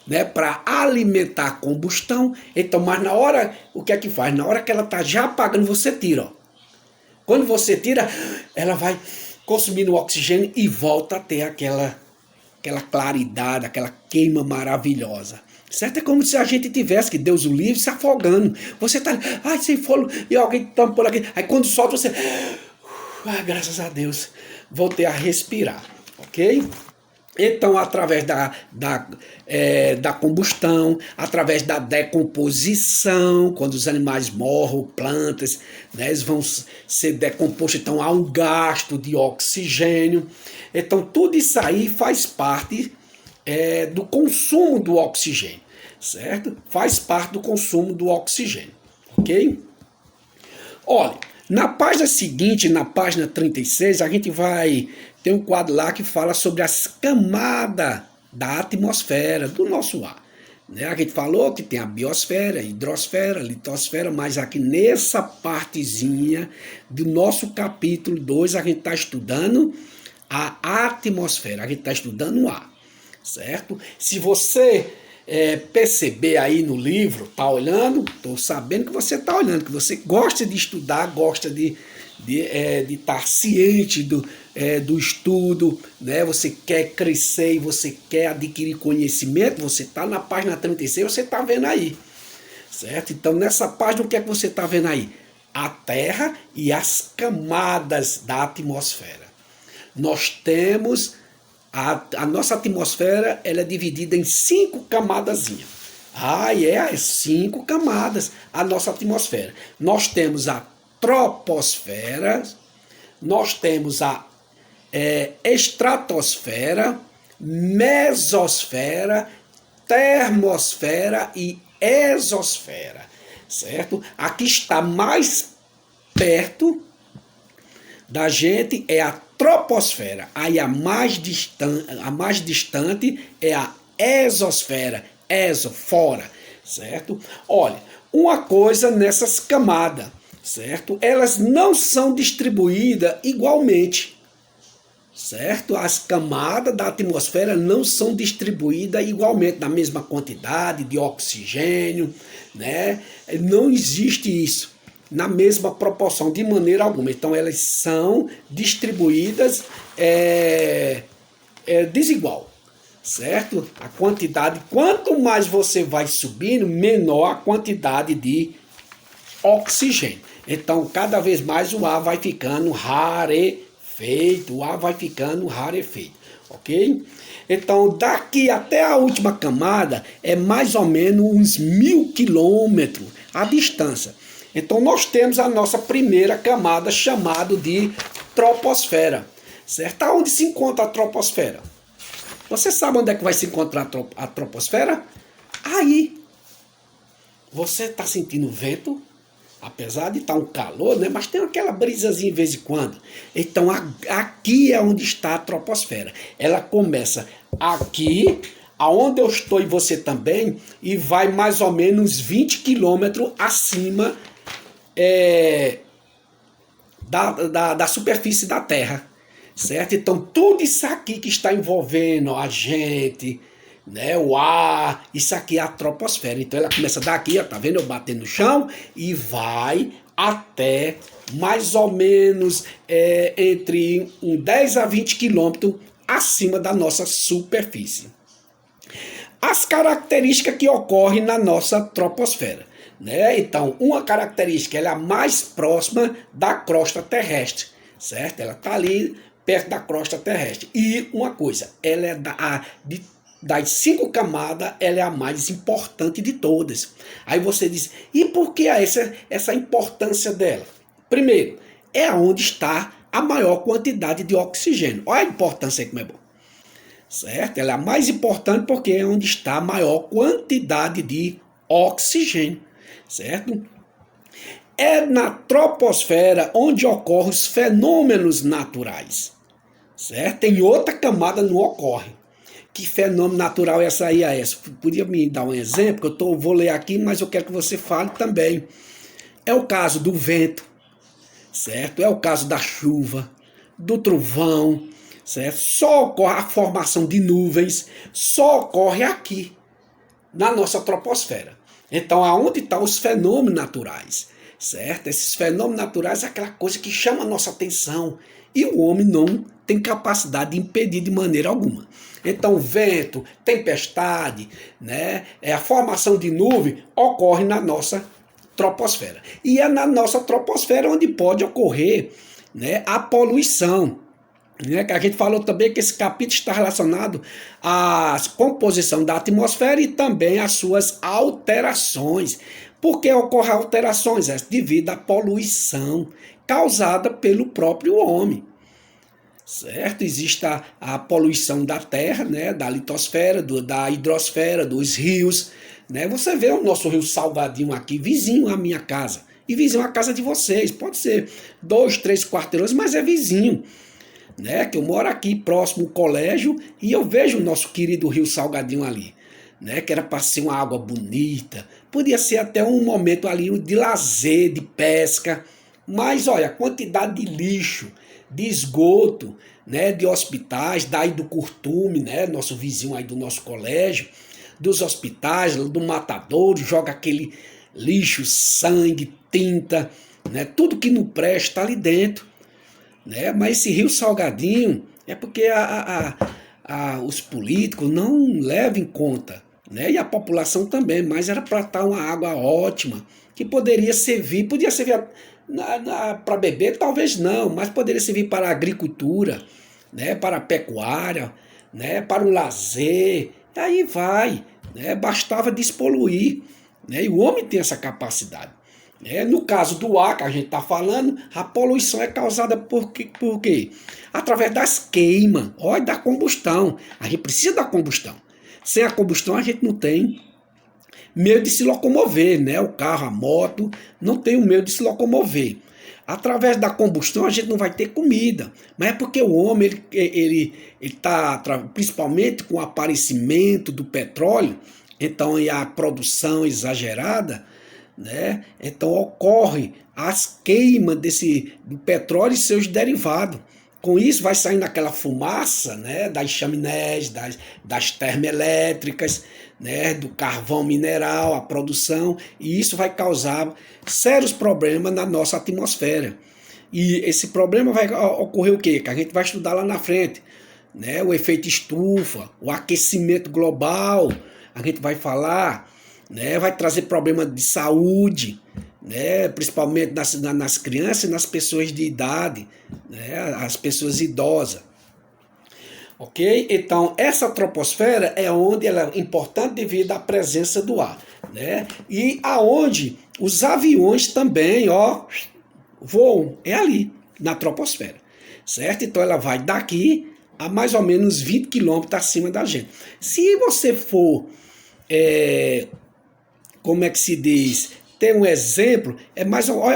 né, para alimentar a combustão. Então, mas na hora, o que é que faz? Na hora que ela está já apagando, você tira. Quando você tira, ela vai consumindo o oxigênio e volta a ter aquela claridade, aquela queima maravilhosa. Certo? É como se a gente tivesse, que Deus o livre, se afogando. Você está sem fôlego, e alguém tampou aqui. Aí quando solta, você... graças a Deus, voltei a respirar. Ok? Então, através da combustão, através da decomposição, quando os animais morrem, plantas, né, eles vão ser decompostos, então há um gasto de oxigênio. Então, tudo isso aí faz parte do consumo do oxigênio, certo? Faz parte do consumo do oxigênio, ok? Olha, na página seguinte, na página 36, a gente vai... Tem um quadro lá que fala sobre as camadas da atmosfera, do nosso ar. Né? A gente falou que tem a biosfera, a hidrosfera, a litosfera, mas aqui nessa partezinha do nosso capítulo 2, a gente está estudando a atmosfera, a gente está estudando o ar. certo? Se você perceber aí no livro, tá olhando, estou sabendo que você está olhando, que você gosta de estudar, gosta de estar ciente do estudo, né? Você quer crescer e você quer adquirir conhecimento, você está na página 36, você está vendo aí, certo? Então nessa página o que é que você está vendo aí? A Terra e as camadas da atmosfera. Nós temos a nossa atmosfera, ela é dividida em 5 camadazinhas. É 5 camadas a nossa atmosfera. Nós temos a troposfera, nós temos a estratosfera, mesosfera, termosfera e exosfera, certo? Aqui está mais perto da gente é a troposfera. Aí a mais distante é a exosfera, fora, certo? Olha, uma coisa nessas camadas, certo? Elas não são distribuídas igualmente, certo? As camadas da atmosfera não são distribuídas igualmente, na mesma quantidade de oxigênio, né? Não existe isso na mesma proporção, de maneira alguma. Então elas são distribuídas desigual, certo? A quantidade, quanto mais você vai subindo, menor a quantidade de oxigênio. Então cada vez mais o ar vai ficando rarefeito, ok? Então daqui até a última camada é mais ou menos uns 1000 quilômetros a distância. Então nós temos a nossa primeira camada chamada de troposfera, certo? Aonde se encontra a troposfera? Você sabe onde é que vai se encontrar a troposfera? Aí. Você está sentindo vento? Apesar de estar um calor, né? Mas tem aquela brisazinha de vez em quando. Então aqui é onde está a troposfera. Ela começa aqui, aonde eu estou e você também, e vai mais ou menos 20 quilômetros acima da superfície da Terra, certo? Então tudo isso aqui que está envolvendo a gente, né, o ar, isso aqui é a troposfera. Então ela começa daqui, ó, tá vendo eu batendo no chão, e vai até mais ou menos entre 10 a 20 quilômetros acima da nossa superfície. As características que ocorrem na nossa troposfera, né? Então, uma característica, ela é a mais próxima da crosta terrestre, certo? Ela está ali perto da crosta terrestre. E uma coisa, ela é das 5 camadas, ela é a mais importante de todas. Aí você diz, e por que essa importância dela? Primeiro, é onde está a maior quantidade de oxigênio. Olha a importância aí como é bom. Certo? Ela é a mais importante porque é onde está a maior quantidade de oxigênio, certo? É na troposfera onde ocorrem os fenômenos naturais, certo? Tem outra camada não ocorre. Que fenômeno natural é essa aí? Podia me dar um exemplo? Eu vou ler aqui, mas eu quero que você fale também. É o caso do vento, certo? É o caso da chuva, do trovão, certo? Só ocorre a formação de nuvens, só ocorre aqui, na nossa troposfera. Então, aonde estão os fenômenos naturais, certo? Esses fenômenos naturais é aquela coisa que chama a nossa atenção e o homem não tem capacidade de impedir de maneira alguma. Então, vento, tempestade, né? A formação de nuvem ocorre na nossa troposfera. E é na nossa troposfera onde pode ocorrer, né, a poluição. Né, que a gente falou também que esse capítulo está relacionado à composição da atmosfera e também às suas alterações. Por que ocorrem alterações? É devido à poluição causada pelo próprio homem. Certo? Existe a poluição da terra, né, da litosfera, da hidrosfera, dos rios. Né? Você vê o nosso rio Salgadinho aqui, vizinho à minha casa. E vizinho à casa de vocês. Pode ser 2, 3 quarteirões, mas é vizinho. Né, que eu moro aqui próximo ao colégio e eu vejo o nosso querido rio Salgadinho ali, né, que era para ser uma água bonita, podia ser até um momento ali de lazer, de pesca, mas olha, a quantidade de lixo, de esgoto, né, de hospitais, daí do Curtume, né, nosso vizinho aí do nosso colégio, dos hospitais, do matadouro, joga aquele lixo, sangue, tinta, né, tudo que não presta está ali dentro, né? Mas esse Rio Salgadinho é porque os políticos não levam em conta, né? E a população também, mas era para estar uma água ótima, que podia servir para beber, talvez não, mas poderia servir para a agricultura, né? Para a pecuária, né? Para o lazer, e aí vai, né? Bastava despoluir, né? E o homem tem essa capacidade. No caso do ar que a gente está falando, a poluição é causada por quê? Através das queimas, olha, da combustão. A gente precisa da combustão. Sem a combustão a gente não tem meio de se locomover, né? O carro, a moto, não tem o meio de se locomover. Através da combustão a gente não vai ter comida, mas é porque o homem, ele está, principalmente com o aparecimento do petróleo, então e a produção exagerada, né? Então ocorre as queimas do petróleo e seus derivados. Com isso vai saindo aquela fumaça, né, das chaminés, das termoelétricas, né, do carvão mineral, a produção, e isso vai causar sérios problemas na nossa atmosfera. E esse problema vai ocorrer o quê? Que a gente vai estudar lá na frente, né, o efeito estufa, o aquecimento global, a gente vai falar, né, vai trazer problemas de saúde, né, principalmente nas crianças e nas pessoas de idade, né, as pessoas idosas. Ok? Então, essa troposfera é onde ela é importante devido à presença do ar, né? E aonde os aviões também, ó, voam, é ali, na troposfera, certo? Então, ela vai daqui a mais ou menos 20 quilômetros acima da gente. Se você for, como é que se diz, ter um exemplo,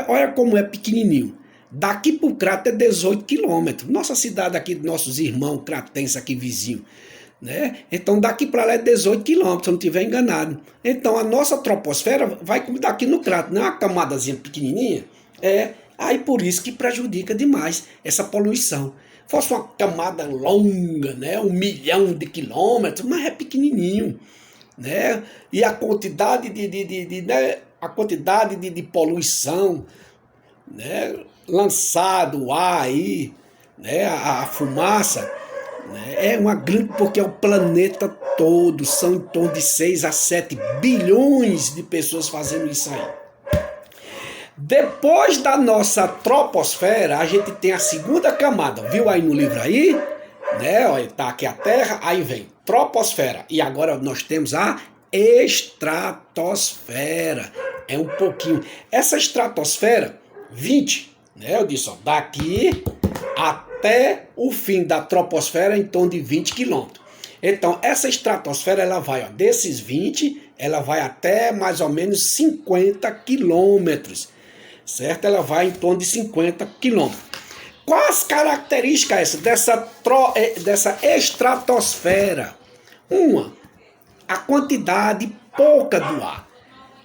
olha como é pequenininho. Daqui para o crato é 18 quilômetros. Nossa cidade aqui, nossos irmãos cratenses aqui vizinho, né? Então daqui para lá é 18 quilômetros, se eu não estiver enganado. Então a nossa troposfera vai daqui no crato, não é uma camadazinha pequenininha? Aí por isso que prejudica demais essa poluição. Fosse uma camada longa, né? 1 milhão de quilômetros, mas é pequenininho, né? E a quantidade de poluição, né, lançado o ar aí, né, a fumaça, né, é uma grande, porque é o planeta todo, são em torno de 6 a 7 bilhões de pessoas fazendo isso aí. Depois da nossa troposfera, a gente tem a segunda camada, viu aí no livro aí, né, olha, tá aqui a Terra, aí vem troposfera, e agora nós temos a estratosfera, é um pouquinho, essa estratosfera 20, né? Eu disse, ó, daqui até o fim da troposfera em torno de 20 quilômetros. Então, essa estratosfera, ela vai, ó, desses 20, ela vai até mais ou menos 50 quilômetros, certo? Ela vai em torno de 50 quilômetros. Quais características dessa estratosfera? A quantidade pouca do ar.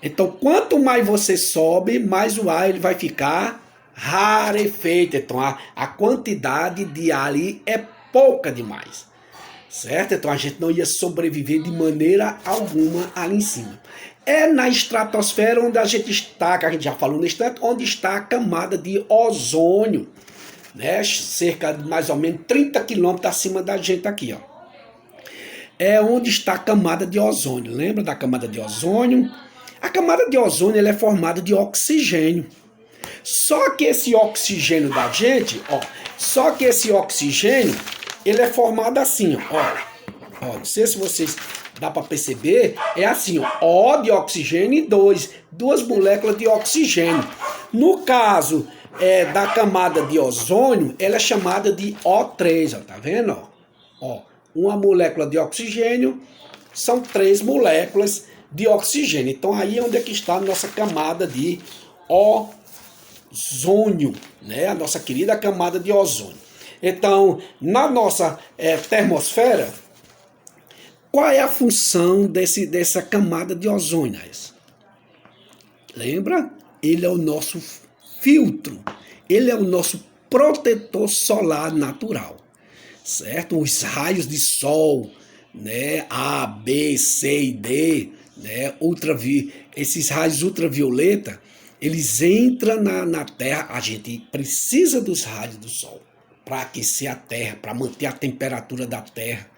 Então, quanto mais você sobe, mais o ar ele vai ficar rarefeito. Então, a quantidade de ar ali é pouca demais, certo? Então, a gente não ia sobreviver de maneira alguma ali em cima. É na estratosfera onde a gente está, que a gente já falou no instante, onde está a camada de ozônio, né? Cerca de mais ou menos 30 quilômetros acima da gente aqui, ó. É onde está a camada de ozônio. Lembra da camada de ozônio? A camada de ozônio ela é formada de oxigênio. Só que esse oxigênio da gente, ó, ele é formado assim, ó, não sei se vocês dá para perceber, é assim, ó, O de oxigênio e duas moléculas de oxigênio. No caso da camada de ozônio, ela é chamada de O3, ó, tá vendo? Ó, uma molécula de oxigênio são 3 moléculas de oxigênio. Então aí é onde é que está a nossa camada de ozônio, né? A nossa querida camada de ozônio. Então, na nossa termosfera, qual é a função dessa camada de ozônio? Lembra? Ele é o nosso filtro, ele é o nosso protetor solar natural, certo? Os raios de sol, né, A, B, C e D, né, esses raios ultravioleta, eles entram na Terra. A gente precisa dos raios do sol para aquecer a Terra, para manter a temperatura da Terra,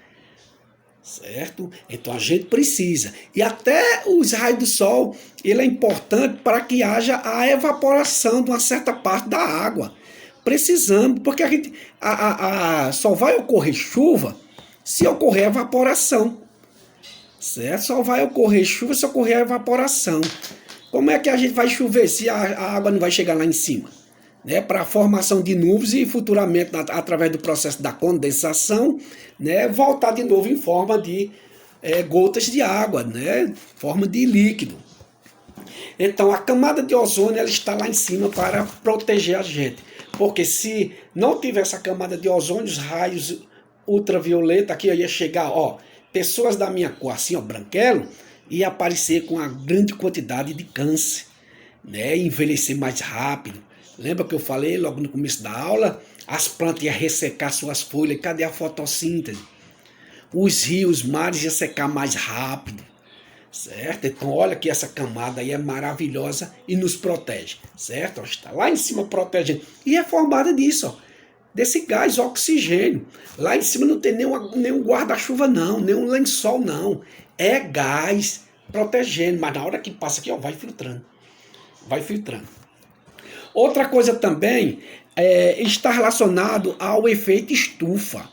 certo? Então a gente precisa. E até os raios do sol, ele é importante para que haja a evaporação de uma certa parte da água. Precisamos, porque só vai ocorrer chuva se ocorrer evaporação, certo? Só vai ocorrer chuva se ocorrer evaporação. Como é que a gente vai chover se a água não vai chegar lá em cima? Né, para a formação de nuvens e futuramente, através do processo da condensação, né, voltar de novo em forma de gotas de água, né, forma de líquido. Então a camada de ozônio, ela está lá em cima para proteger a gente, porque se não tiver essa camada de ozônio, os raios ultravioleta aqui ia chegar, ó, pessoas da minha cor, assim, ó, branquelo, ia aparecer com uma grande quantidade de câncer, né, envelhecer mais rápido. Lembra que eu falei logo no começo da aula? As plantas iam ressecar suas folhas. Cadê a fotossíntese? Os rios, mares iam secar mais rápido, certo? Então olha que essa camada aí é maravilhosa e nos protege, certo? Está lá em cima protegendo. E é formada disso, ó, desse gás oxigênio. Lá em cima não tem nenhum guarda-chuva não, nenhum lençol não. É gás protegendo, mas na hora que passa aqui, ó, vai filtrando. Vai filtrando. Outra coisa também está relacionado ao efeito estufa,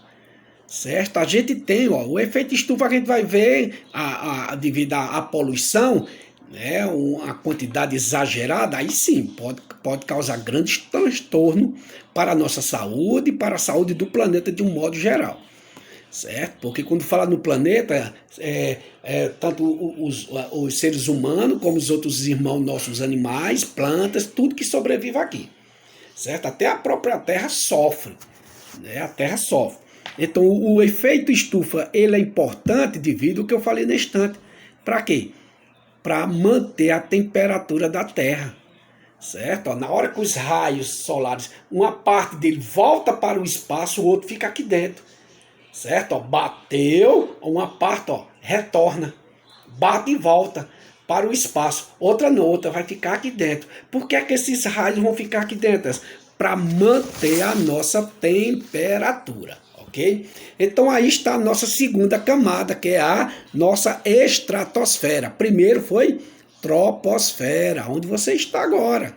certo? A gente tem, ó, o efeito estufa, a gente vai ver devido à poluição, né, uma quantidade exagerada, aí sim, pode causar grandes transtornos para a nossa saúde e para a saúde do planeta de um modo geral. Certo? Porque quando fala no planeta, tanto os seres humanos, como os outros irmãos nossos, animais, plantas, tudo que sobrevive aqui. Certo? Até a própria Terra sofre. Né? A Terra sofre. Então o efeito estufa, ele é importante devido ao que eu falei na instante. Para quê? Para manter a temperatura da Terra. Certo? Na hora que os raios solares, uma parte dele volta para o espaço, o outro fica aqui dentro. Certo? Ó, bateu, uma parte, ó, retorna, bate e volta para o espaço. Outra não, outra vai ficar aqui dentro. Por que é que esses raios vão ficar aqui dentro? Para manter a nossa temperatura, ok? Então aí está a nossa segunda camada, que é a nossa estratosfera. Primeiro foi troposfera, onde você está agora.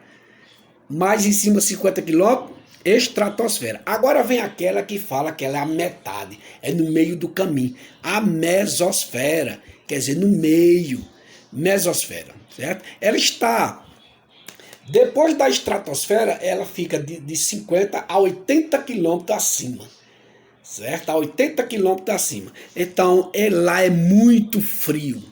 Mais em cima, 50 quilômetros. Estratosfera. Agora vem aquela que fala que ela é a metade, é no meio do caminho. A mesosfera, quer dizer, no meio. Mesosfera, certo? Ela está, depois da estratosfera, ela fica de 50 a 80 quilômetros acima. Certo? A 80 quilômetros acima. Então, lá é muito frio.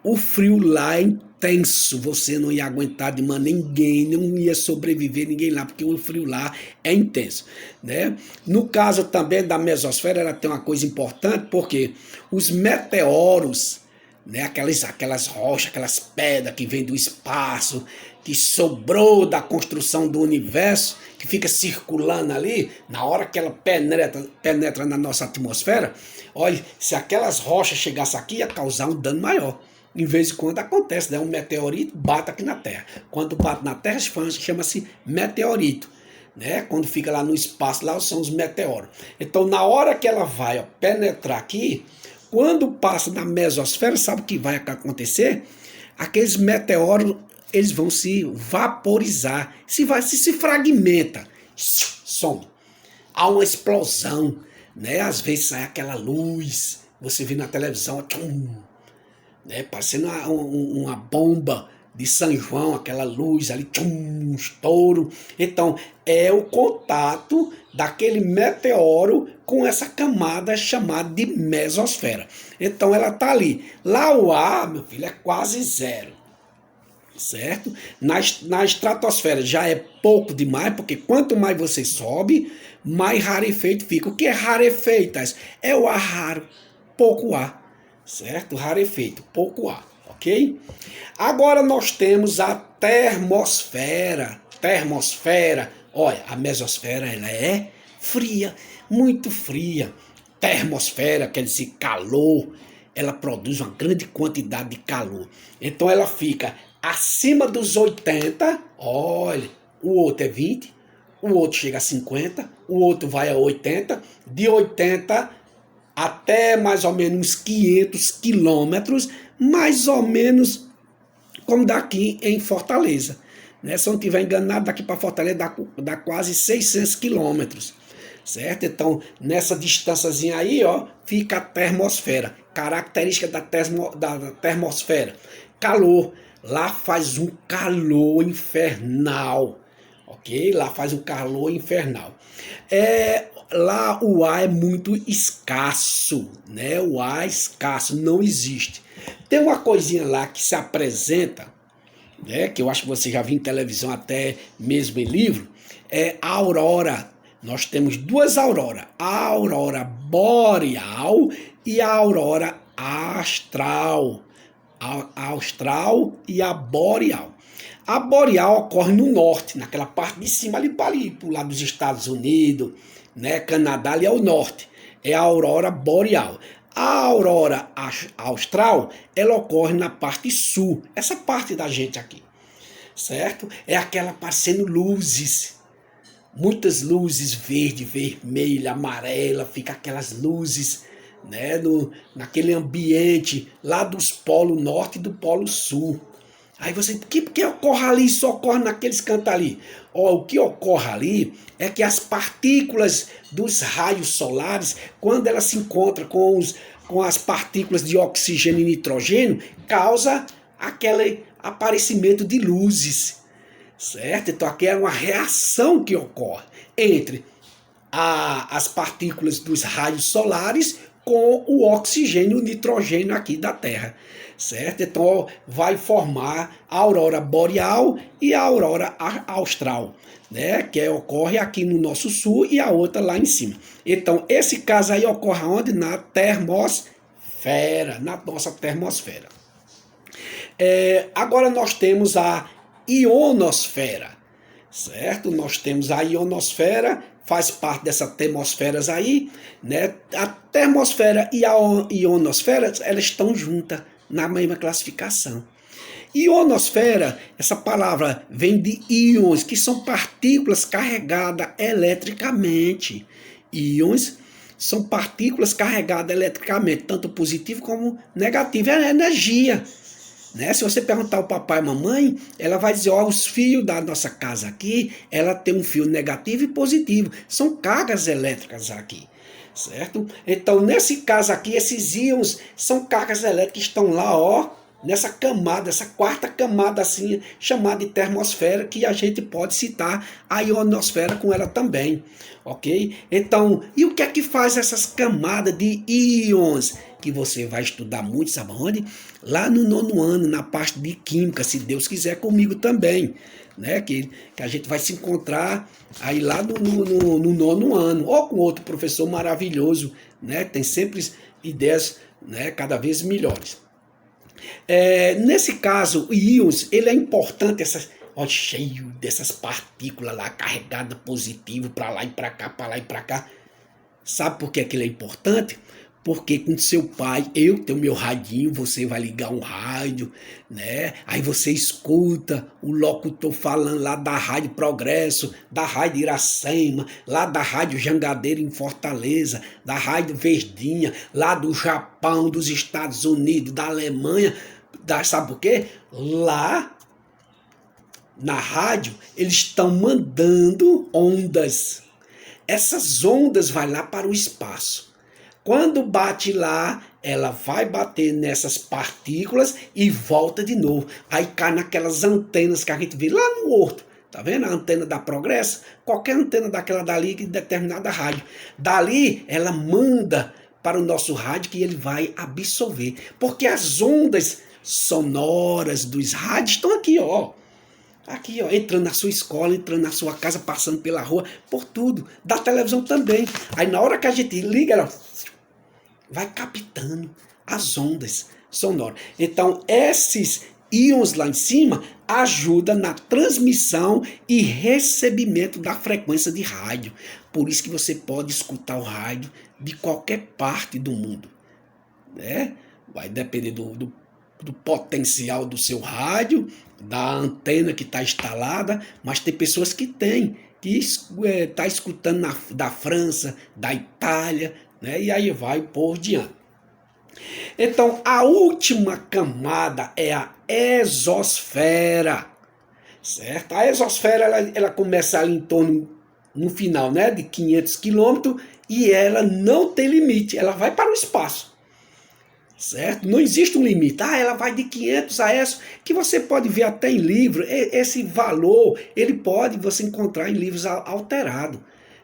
O frio lá é intenso, você não ia aguentar de ninguém, não ia sobreviver ninguém lá, porque o frio lá é intenso, né? No caso também da mesosfera, ela tem uma coisa importante, porque os meteoros, né, aquelas rochas, aquelas pedras que vêm do espaço, que sobrou da construção do universo, que fica circulando ali, na hora que ela penetra na nossa atmosfera, olha, se aquelas rochas chegassem aqui, ia causar um dano maior. Em vez de quando acontece, né? Um meteorito bate aqui na Terra. Quando bate na Terra, chama-se meteorito. Né? Quando fica lá no espaço, lá são os meteoros. Então, na hora que ela vai, ó, penetrar aqui, quando passa na mesosfera, sabe o que vai acontecer? Aqueles meteoros, eles vão se vaporizar, se fragmenta, some. Há uma explosão, né? Às vezes sai aquela luz, você vê na televisão, tchum, né, parecendo uma bomba de São João, aquela luz ali, tchum, um estouro. Então, é o contato daquele meteoro com essa camada chamada de mesosfera. Então, ela está ali. Lá o ar, meu filho, é quase zero. Certo? Na estratosfera já é pouco demais, porque quanto mais você sobe, mais rarefeito fica. O que é rarefeito? É o ar raro, pouco ar. Certo? Rarefeito, pouco ar, ok? Agora nós temos a termosfera. Termosfera, Olha, a mesosfera ela é fria, muito fria. Termosfera quer dizer calor, ela produz uma grande quantidade de calor. Então ela fica acima dos 80, olha, o outro é 20, o outro chega a 50, o outro vai a 80, de 80 até mais ou menos uns 500 quilômetros, mais ou menos como daqui em Fortaleza. Né? Se eu não estiver enganado, daqui para Fortaleza dá quase 600 quilômetros. Certo? Então, nessa distânciazinha aí, ó, fica a termosfera. Característica da termosfera. Calor. Lá faz um calor infernal. Ok? Lá faz um calor infernal. Lá o ar é muito escasso, né? O ar é escasso, não existe. Tem uma coisinha lá que se apresenta, né? Que eu acho que você já viu em televisão, até mesmo em livro, é a aurora. Nós temos duas auroras, a aurora boreal e a aurora astral. A austral e a boreal. A boreal ocorre no norte, naquela parte de cima ali para o lado dos Estados Unidos, né? Canadá ali é o norte. É a aurora boreal. A aurora austral, ela ocorre na parte sul, essa parte da gente aqui, certo? É aquela parecendo luzes, muitas luzes verde, vermelha, amarela, fica aquelas luzes, né, naquele ambiente lá dos polos norte e do polo sul. Aí você, que ocorre ali, só ocorre naqueles cantos ali? Ó, o que ocorre ali é que as partículas dos raios solares, quando elas se encontram com as partículas de oxigênio e nitrogênio, causa aquele aparecimento de luzes, certo? Então aqui é uma reação que ocorre entre as partículas dos raios solares com o oxigênio e o nitrogênio aqui da Terra, certo? Então vai formar a aurora boreal e a aurora austral, né? Que ocorre aqui no nosso sul e a outra lá em cima. Então esse caso aí ocorre onde? Na termosfera, na nossa termosfera. Agora nós temos a ionosfera, certo? Nós temos a ionosfera, faz parte dessa termosferas aí, né? A termosfera e a ionosfera, elas estão juntas na mesma classificação. Ionosfera, essa palavra vem de íons, que são partículas carregadas eletricamente. Íons são partículas carregadas eletricamente, tanto positivo como negativo, é energia. Né? Se você perguntar ao papai e mamãe, ela vai dizer, ó, os fios da nossa casa aqui, ela tem um fio negativo e positivo. São cargas elétricas aqui, certo? Então, nesse caso aqui, esses íons são cargas elétricas que estão lá, ó, nessa camada, essa quarta camada assim, chamada de termosfera, que a gente pode citar a ionosfera com ela também, ok? Então, e o que é que faz essas camadas de íons? Que você vai estudar muito, sabe onde? Lá no 9º ano, na parte de química, se Deus quiser, comigo também, né? Que a gente vai se encontrar aí lá no 9º ano, ou com outro professor maravilhoso, né? Tem sempre ideias, né, cada vez melhores. Nesse caso, o íons, ele é importante, ó, cheio dessas partículas lá, carregada positivo, para lá e para cá, para lá e para cá. Sabe por que ele é importante? Porque com seu pai, eu tenho meu radinho, você vai ligar um rádio, né? Aí você escuta o locutor falando lá da Rádio Progresso, da Rádio Iracema, lá da Rádio Jangadeiro em Fortaleza, da Rádio Verdinha, lá do Japão, dos Estados Unidos, da Alemanha, sabe por quê? Lá na rádio, eles estão mandando ondas. Essas ondas vão lá para o espaço. Quando bate lá, ela vai bater nessas partículas e volta de novo. Aí cai naquelas antenas que a gente vê lá no horto. Tá vendo? A antena da Progresso? Qualquer antena daquela dali de determinada rádio. Dali, ela manda para o nosso rádio que ele vai absorver. Porque as ondas sonoras dos rádios estão aqui, ó. Aqui, ó, entrando na sua escola, entrando na sua casa, passando pela rua, por tudo. Da televisão também. Aí na hora que a gente liga, ela vai captando as ondas sonoras. Então, íons lá em cima ajuda na transmissão e recebimento da frequência de rádio. Por isso que você pode escutar o rádio de qualquer parte do mundo, né? Vai depender do potencial do seu rádio, da antena que está instalada, mas tem pessoas que têm, que está escutando da França, da Itália, né? E aí vai por diante. Então, a última camada é a exosfera, certo? A exosfera ela começa ali em torno, no final, né, de 500 quilômetros, e ela não tem limite, ela vai para o espaço, certo? Não existe um limite. Ela vai de 500 a isso, que você pode ver até em livro. Esse valor, ele pode você encontrar em livros alterados,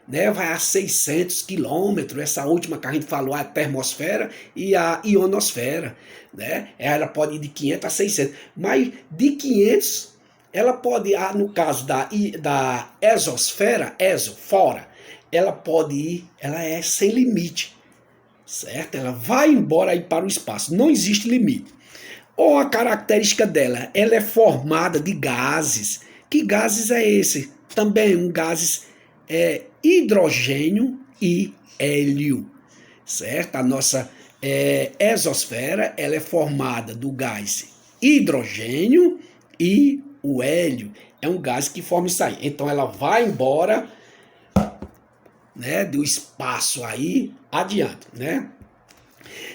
né? Vai a 600 quilômetros, essa última que a gente falou, a termosfera e a ionosfera, né? Ela pode ir de 500 a 600, mas de 500, ela pode, no caso da exosfera, fora, ela pode ir, ela é sem limite, certo? Ela vai embora aí para o espaço, não existe limite. Ou a característica dela, ela é formada de gases. Que gases é esse? Também gases hidrogênio e hélio, certo? A nossa exosfera, ela é formada do gás hidrogênio e o hélio. É um gás que forma isso aí. Então ela vai embora, né, do espaço aí adiante, né?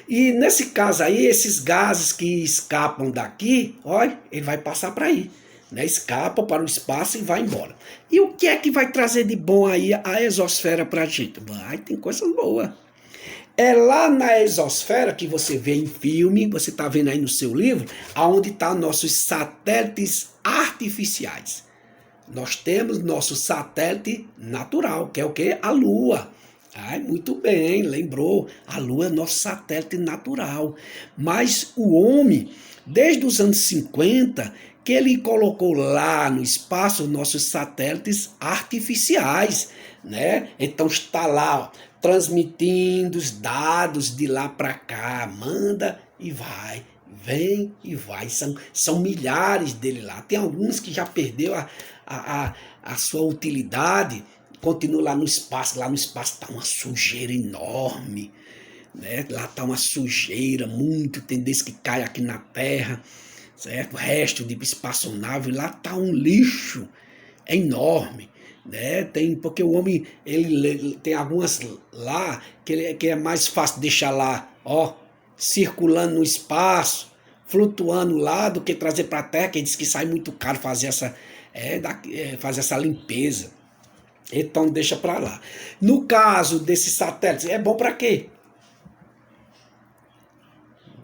E nesse caso aí, esses gases que escapam daqui, olha, ele vai passar para aí, né? Escapa para o espaço e vai embora. E o que é que vai trazer de bom aí a exosfera para a gente? Tem coisas boas. É lá na exosfera que você vê em filme, você está vendo aí no seu livro, aonde estão nossos satélites artificiais. Nós temos nosso satélite natural, que é o quê? A Lua. Muito bem, lembrou. A Lua é nosso satélite natural. Mas o homem, desde os anos 50, que ele colocou lá no espaço nossos satélites artificiais, né? Então está lá transmitindo os dados de lá para cá, manda e vai, vem e vai. São milhares dele lá. Tem alguns que já perdeu a sua utilidade, continua lá no espaço. Lá no espaço está uma sujeira enorme, né? Lá está uma sujeira muito, tem desse que cai aqui na Terra, certo? O resto de espaçonave, lá está um lixo enorme, né? Porque o homem, ele tem algumas lá que é mais fácil deixar lá, ó, circulando no espaço, flutuando lá, do que trazer para a Terra, que diz que sai muito caro fazer fazer essa limpeza. Então deixa para lá. No caso desses satélites, é bom para quê?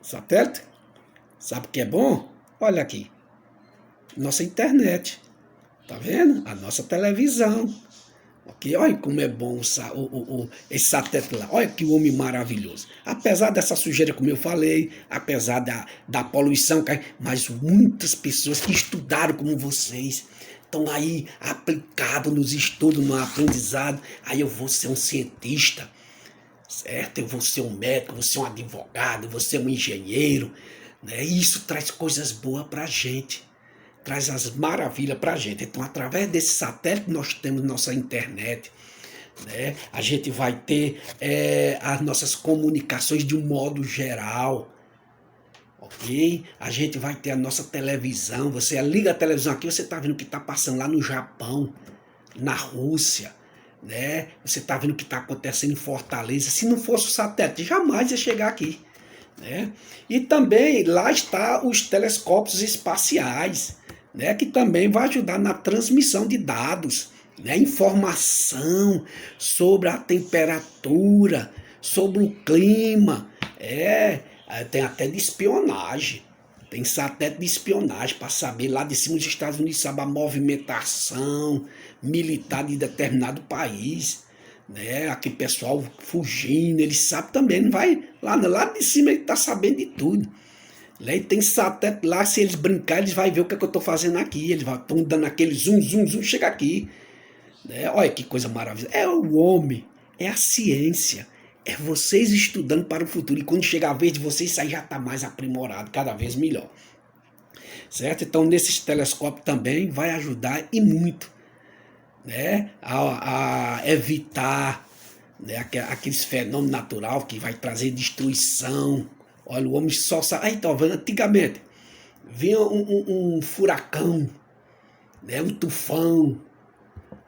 Satélite? Sabe o que é bom? Olha aqui. Nossa internet. Tá vendo? A nossa televisão. Ok? Olha como é bom esse satélite lá. Olha que homem maravilhoso. Apesar dessa sujeira, como eu falei, apesar da poluição, mas muitas pessoas que estudaram como vocês estão aí aplicados nos estudos, no aprendizado. Aí eu vou ser um cientista, certo? Eu vou ser um médico, vou ser um advogado, vou ser um engenheiro, né? E isso traz coisas boas para a gente, traz as maravilhas para a gente. Então, através desse satélite, nós temos nossa internet, né? A gente vai ter as nossas comunicações de um modo geral, ok? A gente vai ter a nossa televisão. Você liga a televisão aqui, você está vendo o que está passando lá no Japão, na Rússia, né? Você está vendo o que está acontecendo em Fortaleza. Se não fosse o satélite, jamais ia chegar aqui, né? E também lá está os telescópios espaciais, né? Que também vai ajudar na transmissão de dados, né? Informação sobre a temperatura, sobre o clima, tem até de espionagem. Tem satélite de espionagem para saber lá de cima dos Estados Unidos, sabe a movimentação militar de determinado país, né? Aquele pessoal fugindo, ele sabe também, não vai lá de cima, ele está sabendo de tudo. E tem satélite lá, se eles brincarem, eles vão ver o que eu estou fazendo aqui, eles estão dando aquele zoom, zoom, zoom, chega aqui, né? Olha que coisa maravilhosa. É o homem, é a ciência, é vocês estudando para o futuro. E quando chegar a vez de vocês, isso aí já está mais aprimorado, cada vez melhor. certo? Então, nesses telescópios também vai ajudar e muito, né, a evitar, né, aqueles fenômenos naturais que vai trazer destruição. Olha, o homem só sabe. Aí, tá vendo? Antigamente, vinha um furacão, né, um tufão.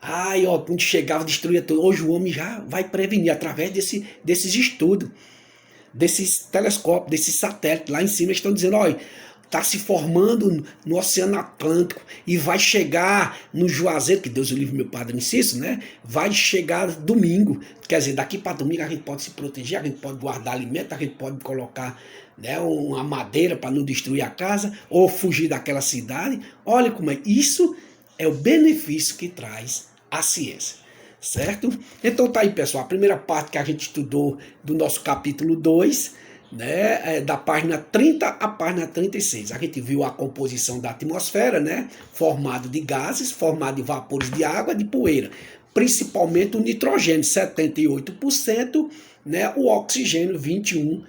Ai, ó, quando chegava, destruía tudo. Hoje o homem já vai prevenir através desses estudos, desses telescópios, desses satélites. Lá em cima eles estão dizendo, olha, está se formando no Oceano Atlântico e vai chegar no Juazeiro, que Deus o livre, meu Padre Inciso, né? Vai chegar domingo. Quer dizer, daqui para domingo a gente pode se proteger, a gente pode guardar alimento, a gente pode colocar, né, uma madeira para não destruir a casa ou fugir daquela cidade. Olha como é. Isso é o benefício que traz a ciência. Certo? Então tá aí, pessoal, a primeira parte que a gente estudou do nosso capítulo 2, né, da página 30 à página 36. A gente viu a composição da atmosfera, né, formado de gases, formado de vapores de água, de poeira, principalmente o nitrogênio, 78%, né, o oxigênio, 21%.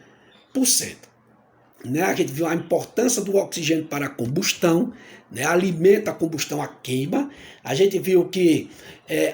Né, a gente viu a importância do oxigênio para a combustão, né, alimenta a combustão, a queima. A gente viu que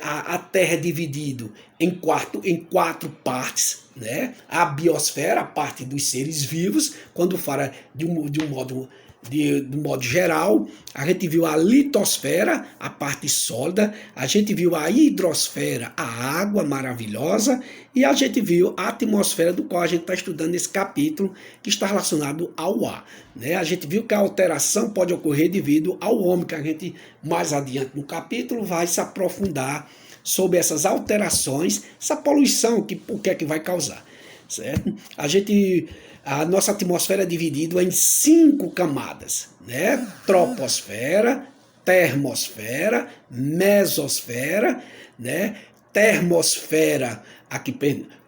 a Terra é dividida em quatro partes, né? A biosfera, a parte dos seres vivos, quando fala de um modo geral. A gente viu a litosfera, a parte sólida. A gente viu a hidrosfera, a água maravilhosa. E a gente viu a atmosfera, do qual a gente está estudando nesse capítulo, que está relacionado ao ar. Né? A gente viu que a alteração pode ocorrer devido ao homem, que a gente, mais adiante no capítulo, vai se aprofundar sobre essas alterações, essa poluição, o que é que vai causar. Certo? A nossa atmosfera é dividida em 5 camadas, né? Troposfera, termosfera, mesosfera, né? Termosfera,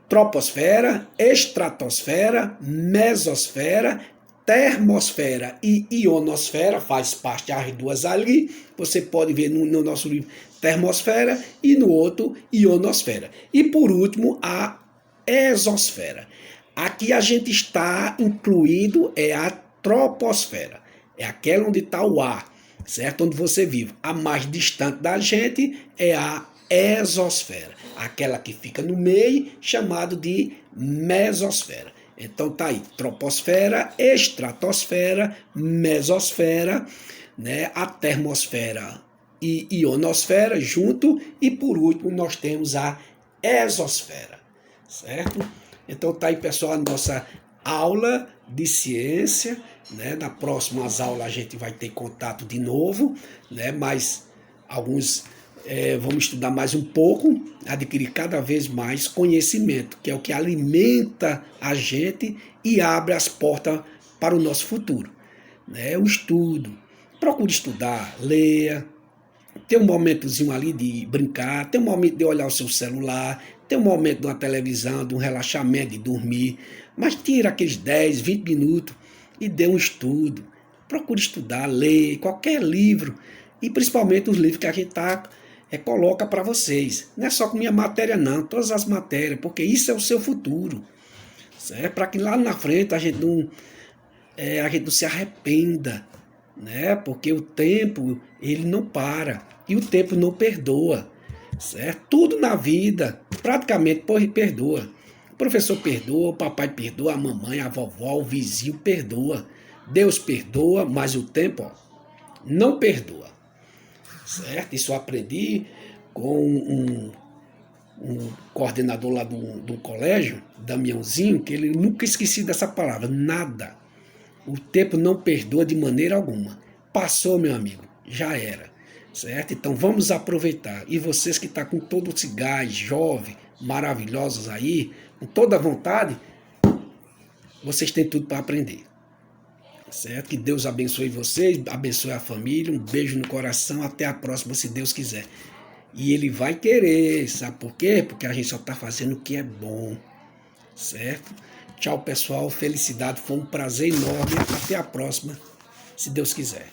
troposfera, estratosfera, mesosfera, termosfera e ionosfera, faz parte as duas ali. Você pode ver no nosso livro termosfera e no outro ionosfera. E por último, a exosfera. Aqui a gente está incluído é a troposfera. É aquela onde está o ar, certo? Onde você vive. A mais distante da gente é a exosfera. Aquela que fica no meio, chamado de mesosfera. Então tá aí, troposfera, estratosfera, mesosfera, né? A termosfera e ionosfera junto. E por último nós temos a exosfera, certo? Então tá aí, pessoal, a nossa aula de ciência, né? Na próximas aulas a gente vai ter contato de novo, né? Mas vamos estudar mais um pouco, adquirir cada vez mais conhecimento, que é o que alimenta a gente e abre as portas para o nosso futuro. Né? O estudo, procure estudar, leia, tem um momentozinho ali de brincar, tem um momento de olhar o seu celular, tem um momento de uma televisão, de um relaxamento, de dormir, mas tira aqueles 10, 20 minutos e dê um estudo. Procure estudar, ler qualquer livro, e principalmente os livros que a gente coloca para vocês. Não é só com minha matéria não, todas as matérias, porque isso é o seu futuro. Certo? Para que lá na frente a gente não se arrependa, né? Porque o tempo, ele não para, e o tempo não perdoa. Certo? Tudo na vida praticamente perdoa. O professor perdoa, o papai perdoa, a mamãe, a vovó, o vizinho perdoa. Deus perdoa, mas o tempo não perdoa. Certo? Isso eu aprendi com um coordenador lá do colégio, Damiãozinho, que ele nunca esqueci dessa palavra, nada. O tempo não perdoa de maneira alguma. Passou, meu amigo, já era. Certo? Então vamos aproveitar. E vocês que estão com todo esse gás, jovem, maravilhosos aí, com toda a vontade, vocês têm tudo para aprender. Certo? Que Deus abençoe vocês, abençoe a família, um beijo no coração, até a próxima, se Deus quiser. E Ele vai querer, sabe por quê? Porque a gente só está fazendo o que é bom. Certo? Tchau, pessoal, felicidade, foi um prazer enorme, até a próxima, se Deus quiser.